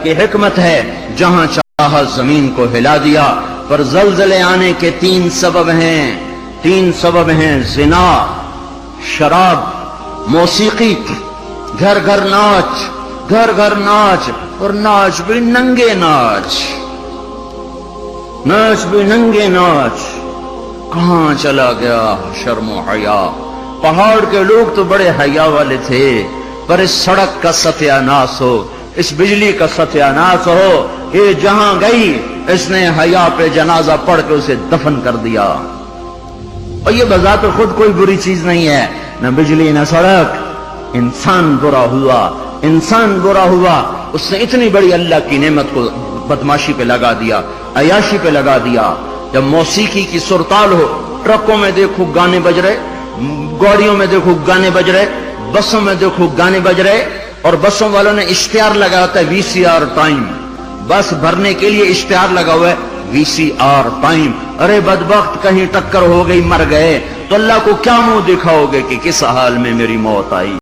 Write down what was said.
کی حکمت ہے، جہاں چاہا زمین کو ہلا دیا، پر زلزلے آنے کے تین سبب ہیں، زنا، شراب، موسیقی، گھر گھر ناچ، اور ناچ بھی ننگے ناچ، کہاں چلا گیا شرم و حیا؟ پہاڑ کے لوگ تو بڑے حیا والے تھے، پر اس سڑک کا ستیہ ناس ہو، اس بجلی کا ستیہ ناس ہو، یہ جہاں گئی اس نے حیا پہ جنازہ پڑھ کے اسے دفن کر دیا۔ اور یہ بذات خود کوئی بری چیز نہیں ہے، نہ بجلی نہ سڑک، انسان برا ہوا، اس نے اتنی بڑی اللہ کی نعمت کو بدماشی پہ لگا دیا، عیاشی پہ لگا دیا۔ جب موسیقی کی سرتال ہو، ٹرکوں میں دیکھو گانے بج رہے، گاڑیوں میں دیکھو گانے بج رہے، بسوں میں دیکھو گانے بج رہے، اور بسوں والوں نے اشتہار لگا ہوتا ہے VCR ٹائم، بس بھرنے کے لیے اشتہار لگا ہوا ہے VCR ٹائم۔ ارے بدبخت، کہیں ٹکر ہو گئی، مر گئے تو اللہ کو کیا منہ دکھاؤ گے کہ کس حال میں میری موت آئی؟